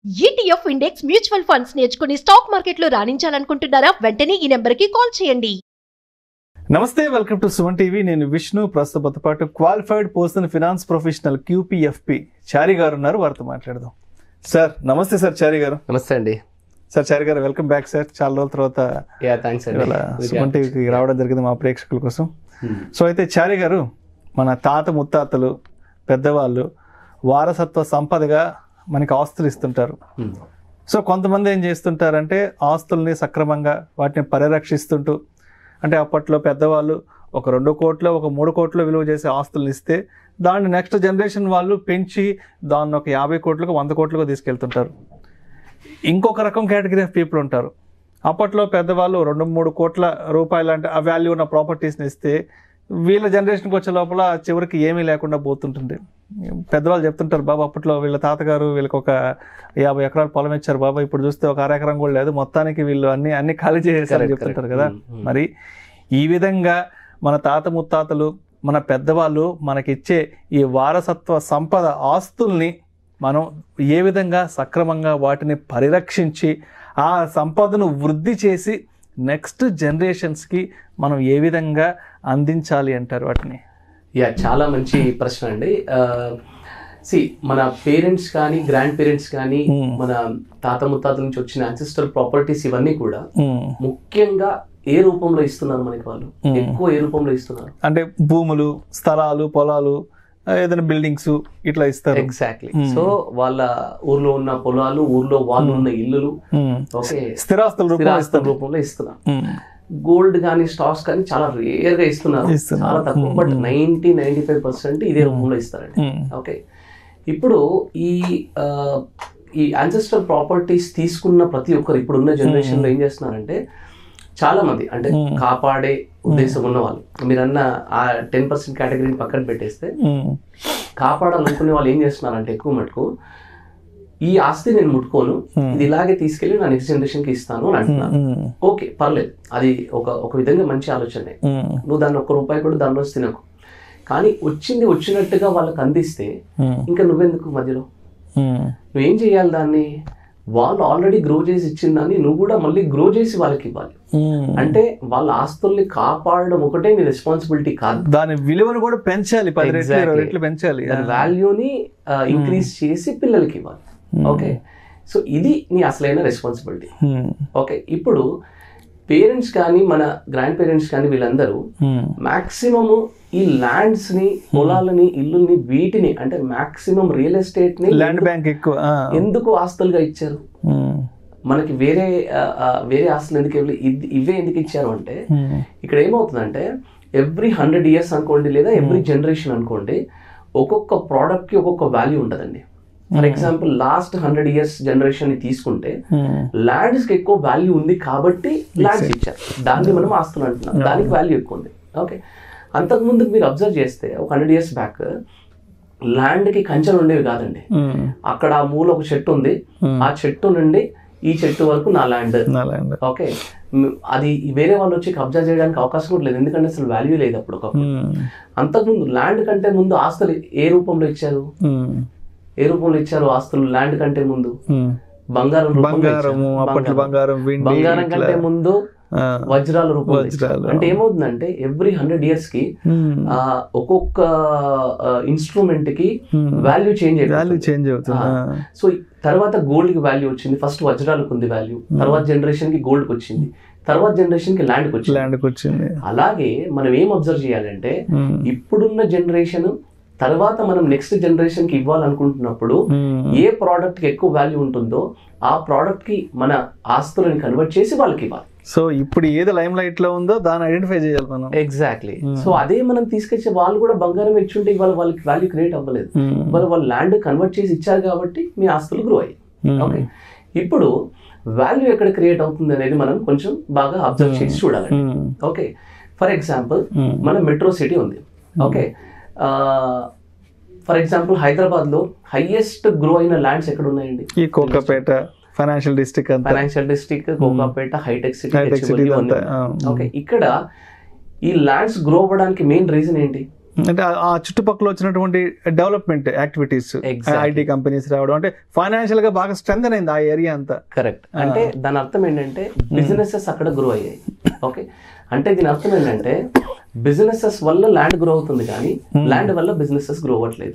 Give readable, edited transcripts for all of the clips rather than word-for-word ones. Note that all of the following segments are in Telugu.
ETF ఇండెక్స్ మ్యూచువల్ ఫండ్స్ నేర్చుకుని స్టాక్ మార్కెట్లో రాణించాలనుకుంటున్నారా? వెంటనే ఈ నెంబర్కి కాల్ చేయండి. నమస్తే, వెల్కమ్ టు సుమన్ టీవీ. నేను విష్ణు. ప్రస్తుతంతో పాటు qualified person finance professional QPFP చారి గారు ఉన్నారు. వారితో మాట్లాడదాం. సార్ నమస్తే. సార్ చారి గారు నమస్తే అండి. సార్ చారి గారు వెల్కమ్ బ్యాక్ సార్. చాలా రోజుల తర్వాత సుమన్ టీవీకి రావడం జరిగింది మా ప్రేక్షకుల కోసం. సో అయితే చారి గారు, మన తాత ముత్తాతలు పెద్దవాళ్ళు వారసత్వ సంపదగా మనకి ఆస్తులు ఇస్తుంటారు. సో కొంతమంది ఏం చేస్తుంటారంటే ఆస్తుల్ని సక్రమంగా వాటిని పరిరక్షిస్తుంటూ, అంటే అప్పట్లో పెద్దవాళ్ళు ఒక 2 కోట్లు ఒక 3 కోట్లు విలువ చేసే ఆస్తులను ఇస్తే దాన్ని నెక్స్ట్ జనరేషన్ వాళ్ళు పెంచి దాన్ని ఒక 50 కోట్లకు 100 కోట్లకు తీసుకెళ్తుంటారు. ఇంకొక రకం కేటగిరీ ఆఫ్ పీపుల్ ఉంటారు. అప్పట్లో పెద్దవాళ్ళు 2-3 కోట్ల రూపాయలు అంటే ఆ వాల్యూ ఉన్న ప్రాపర్టీస్ని ఇస్తే వీళ్ళ జనరేషన్కి వచ్చే లోపల చివరికి ఏమీ లేకుండా పోతుంటుంది. పెద్దవాళ్ళు చెప్తుంటారు, బాబా అప్పట్లో వీళ్ళ తాతగారు వీళ్ళకి ఒక 50 ఎకరాలు పొలం ఇచ్చారు బాబా, ఇప్పుడు చూస్తే ఒక 1/2 ఎకరం కూడా లేదు, మొత్తానికి వీళ్ళు అన్ని ఖాళీ చేసేసారని చెప్తుంటారు కదా. మరి ఈ విధంగా మన తాత ముత్తాతలు మన పెద్దవాళ్ళు మనకిచ్చే ఈ వారసత్వ సంపద ఆస్తుల్ని మనం ఏ విధంగా సక్రమంగా వాటిని పరిరక్షించి ఆ సంపదను వృద్ధి చేసి నెక్స్ట్ జనరేషన్స్కి మనం ఏ విధంగా అందించాలి అంటారు వాటిని? చాలా మంచి ప్రశ్న అండి. మన పేరెంట్స్ కానీ గ్రాండ్ పేరెంట్స్ కానీ మన తాత ముత్తాతల నుంచి వచ్చిన యాన్సిస్ట్రల్ ప్రాపర్టీస్ ఇవన్నీ కూడా ముఖ్యంగా ఏ రూపంలో ఇస్తున్నారు మనకి? వాళ్ళు ఎక్కువ ఏ రూపంలో ఇస్తున్నారు అంటే భూములు, స్థలాలు, పొలాలు, ఏదైనా బిల్డింగ్స్ ఇట్లా ఇస్తారు. ఎగ్జాక్ట్లీ. సో వాళ్ళ ఊర్లో ఉన్న పొలాలు, ఊర్లో వాళ్ళు ఉన్న ఇల్లులు, ఓకే, స్థిరాస్తుల రూపంలో ఇస్తున్నారు. గోల్డ్ కానీ స్టాక్స్ కానీ చాలా రేర్ గా ఇస్తున్నారు, చాలా తక్కువ. బట్ 90-95% ఇదే రూపంలో ఇస్తారండి. ఓకే, ఇప్పుడు ఈ యాన్సెస్ట్రల్ ప్రాపర్టీస్ తీసుకున్న ప్రతి ఒక్కరు ఇప్పుడున్న జనరేషన్ లో ఏం చేస్తున్నారంటే, చాలా మంది అంటే కాపాడే ఉద్దేశం ఉన్న వాళ్ళు, మీరన్న ఆ 10% కేటగిరీని పక్కన పెట్టేస్తే కాపాడాలనుకునే వాళ్ళు ఏం చేస్తున్నారంటే ఎక్కువ మటుకు ఈ ఆస్తి నేను ముట్టుకోను, ఇది ఇలాగే తీసుకెళ్లి నా నెక్స్ట్ జనరేషన్ కి ఇస్తాను అని అంటున్నాను. ఓకే, పర్లేదు, అది ఒక విధంగా మంచి ఆలోచనే. నువ్వు దాన్ని 1 రూపాయి కూడా దానిలో తినకు, కానీ వచ్చినట్టుగా వాళ్ళకి అందిస్తే ఇంకా నువ్వెందుకు మధ్యలో? నువ్వేం చేయాలి? దాన్ని వాళ్ళు ఆల్రెడీ గ్రో చేసి ఇచ్చిన దాన్ని నువ్వు కూడా మళ్ళీ గ్రో చేసి వాళ్ళకి ఇవ్వాలి. అంటే వాళ్ళ ఆస్తుల్ని కాపాడడం ఒకటే నీ రెస్పాన్సిబిలిటీ కాదు, దాని విలువను కూడా పెంచాలి, 10 రెట్లు పెంచాలి, దాని వాల్యూని ఇంక్రీజ్ చేసి పిల్లలకి ఇవ్వాలి. ఓకే, సో ఇది నీ అసలైన రెస్పాన్సిబిలిటీ. ఓకే, ఇప్పుడు పేరెంట్స్ కానీ మన గ్రాండ్ పేరెంట్స్ కానీ వీళ్ళందరూ మాక్సిమము ఈ ల్యాండ్స్ ని, పొలాలని, ఇల్లుల్ని, వీటిని అంటే మాక్సిమం రియల్ ఎస్టేట్ ని, ల్యాండ్ బ్యాంక్ ఎక్కువ ఎందుకు ఆస్తులుగా ఇచ్చారు మనకి? వేరే ఆస్తులు ఎందుకు ఇవే ఎందుకు ఇచ్చారు అంటే, ఇక్కడ ఏమవుతుందంటే ఎవ్రీ 100 years అనుకోండి, లేదా ఎవ్రీ జనరేషన్ అనుకోండి, ఒక్కొక్క ప్రోడక్ట్ కి ఒక్కొక్క వాల్యూ ఉంటుందండి. For example last 100 years generation ని తీసుకుంటే ల్యాండ్స్ కి ఎక్కువ వాల్యూ ఉంది కాబట్టి ల్యాండ్స్ ఇచ్చారు, దాన్ని మనం ఆస్తులు అంటున్నాం, దానికి వాల్యూ ఎక్కువ ఉంది. ఓకే, అంతకుముందు మీరు అబ్జర్వ్ చేస్తే ఒక 100 years బ్యాక్ ల్యాండ్ కి కంచెలు ఉండేవి కాదండి. అక్కడ ఆ మూల ఒక చెట్టు ఉంది, ఆ చెట్టు నుండి ఈ చెట్టు వరకు నా ల్యాండ్. ఓకే, అది వేరే వాళ్ళు వచ్చి కబ్జా చేయడానికి అవకాశం కూడా లేదు, ఎందుకంటే అసలు వాల్యూ లేదు అప్పుడు. ఒకప్పుడు అంతకుముందు ల్యాండ్ కంటే ముందు ఆస్తులు ఏ రూపంలో ఇచ్చారు? ఆస్తులు ల్యాండ్ కంటే ముందు బంగారం కంటే ముందు వజ్రాల రూపంలో. అంటే ఏమవుతుందంటే ఎవ్రీ 100 years కి ఒక్కొక్క ఇన్స్ట్రుమెంట్ కి వాల్యూ చేంజ్ అవుతుంది. సో తర్వాత గోల్డ్ కి వాల్యూ వచ్చింది, ఫస్ట్ వజ్రాలకు ఉంది వాల్యూ, తర్వాత జనరేషన్ కి గోల్డ్ కి వచ్చింది, తర్వాత జనరేషన్ కి ల్యాండ్ కి వచ్చింది. అలాగే మనం ఏం అబ్జర్వ్ చేయాలంటే, ఇప్పుడున్న జనరేషన్ తర్వాత మనం నెక్స్ట్ జనరేషన్ కి ఇవ్వాలనుకుంటున్నప్పుడు ఏ ప్రోడక్ట్ కి ఎక్కువ వాల్యూ ఉంటుందో ఆ ప్రోడక్ట్ కి మన ఆస్తులను కన్వర్ట్ చేసి వాళ్ళకి ఇవ్వాలి. సో ఇప్పుడు ఏది లైమ్ లైట్ లో ఉందో దాన్ని ఐడెంటిఫై చేయాలి మనం. ఎగ్జాక్ట్లీ. సో అదే మనం తీసుకొచ్చే వాళ్ళు కూడా బంగారం ఇచ్చుంటే ఇవాళ వాళ్ళకి వాల్యూ క్రియేట్ అవ్వలేదు, ఇవాళ వాళ్ళు ల్యాండ్ కన్వర్ట్ చేసి ఇచ్చారు కాబట్టి మీ ఆస్తులు గ్రో అయ్యాయి. ఓకే, ఇప్పుడు వాల్యూ ఎక్కడ క్రియేట్ అవుతుంది అనేది మనం కొంచెం బాగా అబ్జర్వ్ చేసి చూడాలి. ఓకే, ఫర్ ఎగ్జాంపుల్ మన మెట్రో సిటీ ఉంది. ఓకే, ఫర్ ఎగ్జాంపుల్ హైదరాబాద్ లో హైయెస్ట్ గ్రో అయిన ల్యాండ్స్ ఎక్కడ ఉన్నాయండి? ఈ Kokapet financial district, Kokapet, hitech city. Okay, ఇక్కడ ఈ ల్యాండ్స్ గ్రో అవ్వడానికి మెయిన్ రీజన్ ఏంటి? అంటే ఆ చుట్టుపక్కల వచ్చినటువంటి డెవలప్మెంట్ యాక్టివిటీస్, ఐటీ కంపెనీస్ రావడం, అంటే ఫైనాన్షియల్ గా బాగా స్ట్రెంగ్ అయింది ఆ ఏరియా అంతా. కరెక్ట్. అంటే దాని అర్థం ఏంటంటే బిజినెసెస్ అక్కడ గ్రో అయ్యాయి. ఓకే, అంటే దీని అర్థం ఏంటంటే బిజినెసెస్ వల్ల ల్యాండ్ గ్రో అవుతుంది కానీ ల్యాండ్ వల్ల బిజినెసెస్ గ్రో అవ్వట్లేదు.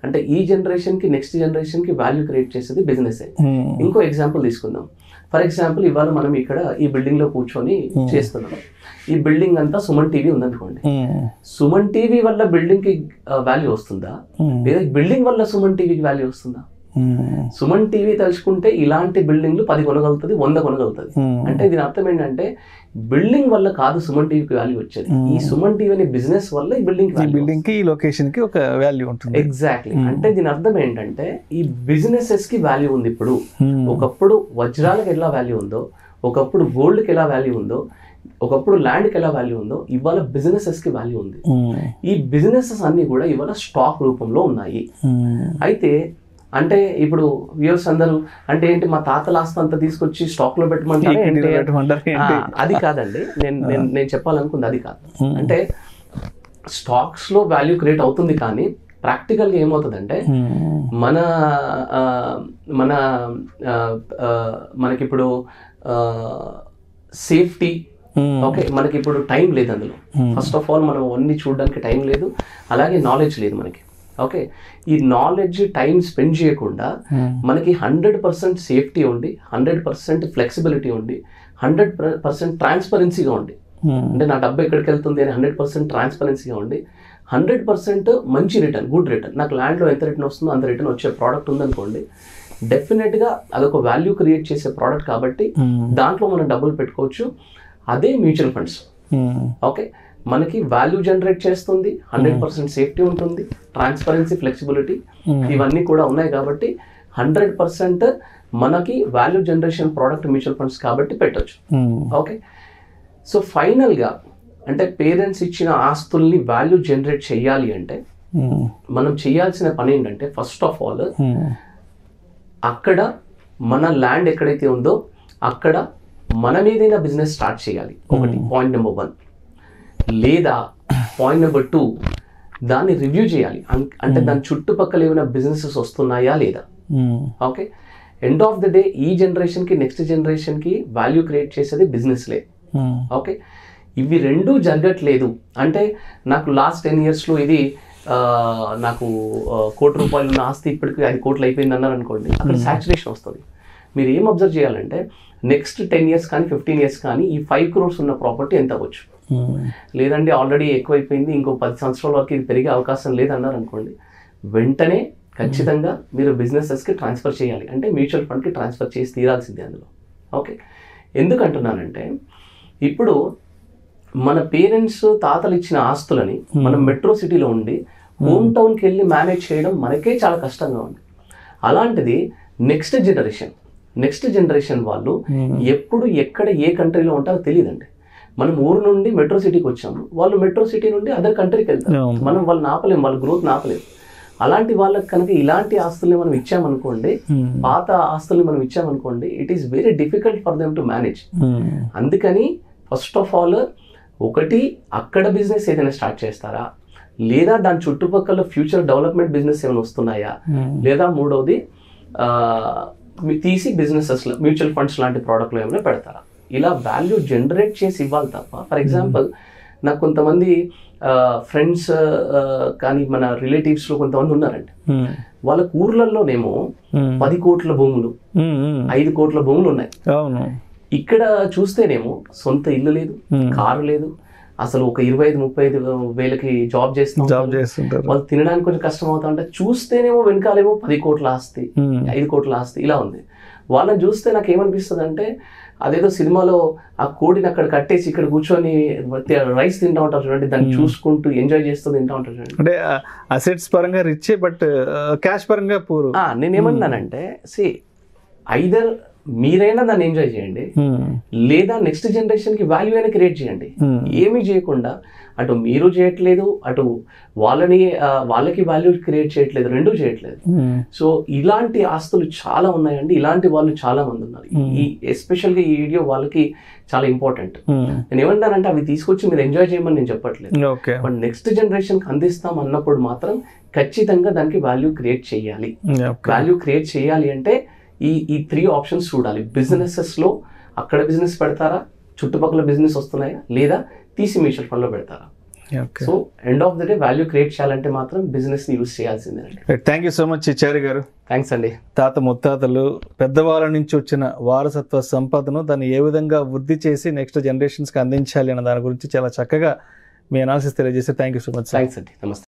అంటే ఈ జనరేషన్ కి నెక్స్ట్ జనరేషన్ కి వాల్యూ క్రియేట్ చేసేది బిజినెస్. ఇంకో ఎగ్జాంపుల్ తీసుకుందాం. ఫర్ ఎగ్జాంపుల్ ఇవాళ మనం ఇక్కడ ఈ బిల్డింగ్ లో కూర్చొని చేస్తున్నాం. ఈ బిల్డింగ్ అంతా సుమన్ టీవీ ఉందనుకోండి. సుమన్ టీవీ వల్ల బిల్డింగ్ కి వాల్యూ వస్తుందా, లేదా బిల్డింగ్ వల్ల సుమన్ టీవీకి వాల్యూ వస్తుందా? సుమన్ టీవీ తలుచుకుంటే ఇలాంటి బిల్డింగ్లు 10 కొనగలుగుతుంది, 100 కొనగలుగుతుంది. అంటే దీని అర్థం ఏంటంటే బిల్డింగ్ వల్ల కాదు సుమన్ టీవీకి వాల్యూ వచ్చేది, ఈ సుమన్ టీవీ అనే బిజినెస్ వల్ల ఈ బిల్డింగ్ కి, ఈ లొకేషన్ కి ఒక వాల్యూ ఉంటుంది. ఎగ్జాక్ట్లీ. అంటే దీని అర్థం ఏంటంటే ఈ బిజినెసెస్ కి వాల్యూ ఉంది. ఇప్పుడు ఒకప్పుడు వజ్రాలకు ఎలా వాల్యూ ఉందో, ఒకప్పుడు గోల్డ్ కి ఎలా వాల్యూ ఉందో, ఒకప్పుడు ల్యాండ్ కి ఎలా వాల్యూ ఉందో, ఇవాళ బిజినెసెస్ కి వాల్యూ ఉంది. ఈ బిజినెసెస్ అన్ని కూడా ఇవాళ స్టాక్ రూపంలో ఉన్నాయి. అయితే అంటే ఇప్పుడు వ్యూవర్స్ అందరూ అంటే ఏంటి మా తాతల ఆస్తి అంతా తీసుకొచ్చి స్టాక్ లో పెట్టమంటారు, అది కాదండి. నేను చెప్పాలనుకుంది అది కాదు. అంటే స్టాక్స్ లో వాల్యూ క్రియేట్ అవుతుంది కానీ ప్రాక్టికల్ గా ఏమవుతుందంటే మన మన మనకిప్పుడు సేఫ్టీ, ఓకే, మనకి ఇప్పుడు టైం లేదు అందులో. ఫస్ట్ ఆఫ్ ఆల్ మనం అన్ని చూడడానికి టైం లేదు, అలాగే నాలెడ్జ్ లేదు మనకి. ఓకే, ఈ నాలెడ్జ్ టైం స్పెండ్ చేయకుండా మనకి 100% సేఫ్టీ ఉండి, 100% ఫ్లెక్సిబిలిటీ ఉండి, 100% ట్రాన్స్పరెన్సీగా ఉండి, అంటే నా డబ్బు ఎక్కడికి వెళ్తుంది అని 100% ట్రాన్స్పరెన్సీగా ఉండి, 100% మంచి రిటర్న్, గుడ్ రిటర్న్, నాకు ల్యాండ్లో ఎంత రిటర్న్ వస్తుందో అంత రిటర్న్ వచ్చే ప్రోడక్ట్ ఉందనుకోండి, డెఫినెట్గా అదొక వాల్యూ క్రియేట్ చేసే ప్రోడక్ట్ కాబట్టి దాంట్లో మనం డబ్బులు పెట్టుకోవచ్చు. అదే మ్యూచువల్ ఫండ్స్. ఓకే, మనకి వాల్యూ జనరేట్ చేస్తుంది, 100% సేఫ్టీ ఉంటుంది, ట్రాన్స్పరెన్సీ, ఫ్లెక్సిబిలిటీ ఇవన్నీ కూడా ఉన్నాయి కాబట్టి 100% మనకి value generation product mutual funds కాబట్టి పెట్టచ్చు. ఓకే, సో ఫైనల్గా అంటే పేరెంట్స్ ఇచ్చిన ఆస్తుల్ని వాల్యూ జనరేట్ చేయాలి అంటే మనం చేయాల్సిన పని ఏంటంటే ఫస్ట్ ఆఫ్ ఆల్ అక్కడ మన ల్యాండ్ ఎక్కడైతే ఉందో అక్కడ మనం ఏదైనా బిజినెస్ స్టార్ట్ చేయాలి. ఒకటి పాయింట్ నెంబర్ 1. లేదా పాయింట్ నెంబర్ 2, దాన్ని రివ్యూ చేయాలి. అంటే దాని చుట్టుపక్కల ఏమైనా బిజినెసెస్ వస్తున్నాయా లేదా. Okay, end of the day ఈ జనరేషన్కి నెక్స్ట్ జనరేషన్కి వాల్యూ క్రియేట్ చేసేది బిజినెస్లే. ఓకే, ఇవి రెండూ జరగట్లేదు అంటే నాకు లాస్ట్ 10 yearsలో ఇది నాకు ₹1 కోటి ఉన్న ఆస్తి ఇప్పటికి 5 కోట్లు అయిపోయింది అన్నారు అనుకోండి, అక్కడ సాచురేషన్ వస్తుంది. మీరు ఏం అబ్జర్వ్ చేయాలంటే నెక్స్ట్ 10 years కానీ 15 years కానీ ఈ 5 crores ఉన్న ప్రాపర్టీ ఎంత అవ్వచ్చు. లేదండి ఆల్రెడీ ఎక్కువైపోయింది, ఇంకో 10 సంవత్సరాల వరకు ఇది పెరిగే అవకాశం లేదన్నారు అనుకోండి, వెంటనే ఖచ్చితంగా మీరు బిజినెసెస్కి ట్రాన్స్ఫర్ చేయాలి. అంటే మ్యూచువల్ ఫండ్కి ట్రాన్స్ఫర్ చేసి తీరాల్సిందే అందులో. ఓకే, ఎందుకంటున్నానంటే ఇప్పుడు మన పేరెంట్స్ తాతలు ఇచ్చిన ఆస్తులని మనం మెట్రో సిటీలో ఉండి హోమ్ టౌన్కి వెళ్ళి మేనేజ్ చేయడం మనకే చాలా కష్టంగా ఉంది. అలాంటిది నెక్స్ట్ జనరేషన్ వాళ్ళు ఎప్పుడు ఎక్కడ ఏ కంట్రీలో ఉంటారో తెలియదండి. మనం ఊరు నుండి మెట్రో సిటీకి వచ్చాము, వాళ్ళు మెట్రో సిటీ నుండి అదర్ కంట్రీకి వెళ్తారు. మనం వాళ్ళని ఆపలేము, వాళ్ళ గ్రోత్ ఆపలేము. అలాంటి వాళ్ళకి కనుక ఇలాంటి ఆస్తుల్ని మనం ఇచ్చామనుకోండి, పాత ఆస్తుల్ని మనం ఇచ్చామనుకోండి, it is very difficult for them to manage. అందుకని ఫస్ట్ ఆఫ్ ఆల్ ఒకటి అక్కడ బిజినెస్ ఏదైనా స్టార్ట్ చేస్తారా, లేదా దాని చుట్టుపక్కల ఫ్యూచర్ డెవలప్మెంట్ బిజినెస్ ఏమైనా వస్తున్నాయా, లేదా మూడవది తీసి బిజినెసెస్ మ్యూచువల్ ఫండ్స్ లాంటి ప్రోడక్ట్లు ఏమైనా పెడతారా. ఇలా వాల్యూ జనరేట్ చేసి ఇవ్వాలి తప్ప. ఫర్ ఎగ్జాంపుల్ నాకు కొంతమంది ఫ్రెండ్స్ కానీ మన రిలేటివ్స్లో కొంతమంది ఉన్నారండి, వాళ్ళ ఊర్లలోనేమో 10 కోట్ల భూములు, 5 కోట్ల భూములు ఉన్నాయి. ఇక్కడ చూస్తేనేమో సొంత ఇల్లు లేదు, కారు లేదు, అసలు ఒక 25-35 వేలకి జాబ్ చేస్తుంటారు. వాళ్ళు తినడానికి కొంచెం కష్టం అవుతా ఉంటే చూస్తేనేమో వెనకాలేమో 10 కోట్ల ఆస్తి, 5 కోట్ల ఆస్తి ఇలా ఉంది. వాళ్ళని చూస్తే నాకు ఏమనిపిస్తుంది అంటే అదేదో సినిమాలో ఆ కోడిని అక్కడ కట్టేసి ఇక్కడ కూర్చొని రైస్ తింటా ఉంటారు చూడండి, దాన్ని చూసుకుంటూ ఎంజాయ్ చేస్తూ తింటా ఉంటారు చూడండి. అంటే అసెట్స్ పరంగా రిచ్ బట్ క్యాష్ పరంగా పూర్. నేనేమన్నానంటే ఐదర్ మీరైనా దాన్ని ఎంజాయ్ చేయండి, లేదా నెక్స్ట్ జనరేషన్ కి వాల్యూ అయినా క్రియేట్ చేయండి. ఏమీ చేయకుండా అటు మీరు చేయట్లేదు, అటు వాళ్ళకి వాల్యూ క్రియేట్ చేయట్లేదు, రెండూ చేయట్లేదు. సో ఇలాంటి ఆస్తులు చాలా ఉన్నాయండి, ఇలాంటి వాళ్ళు చాలా మంది ఉన్నారు. ఈ ఎస్పెషల్గా ఈ వీడియో వాళ్ళకి చాలా ఇంపార్టెంట్. నేను ఏమంటానంటే అవి తీసుకొచ్చి మీరు ఎంజాయ్ చేయమని నేను చెప్పట్లేదు, బట్ నెక్స్ట్ జనరేషన్ కి అందిస్తాం అన్నప్పుడు మాత్రం ఖచ్చితంగా దానికి వాల్యూ క్రియేట్ చేయాలి. వాల్యూ క్రియేట్ చేయాలి అంటే ఈ 3 ఆప్షన్స్ చూడాలి. బిజినెసెస్ లో అక్కడ బిజినెస్ పెడతారా, చుట్టుపక్కల బిజినెస్ వస్తున్నాయా, లేదా తీసి మ్యూచువల్ ఫండ్ లో పెడతారా. So end of the day value create చేయాలంటే మాత్రం బిజినెస్ ని యూజ్ చేయాల్సిందేనండి. Thank you so much Chari గారు. థ్యాంక్స్ అండి. తాత ముత్తాతలు పెద్దవాళ్ళ నుంచి వచ్చిన వారసత్వ సంపదను దాన్ని ఏ విధంగా వృద్ధి చేసి నెక్స్ట్ జనరేషన్స్కి అందించాలి అన్న దాని గురించి చాలా చక్కగా మీ అనాలిసిస్ తెలియజేసి thank you so much. Thanks అండి. నమస్తే.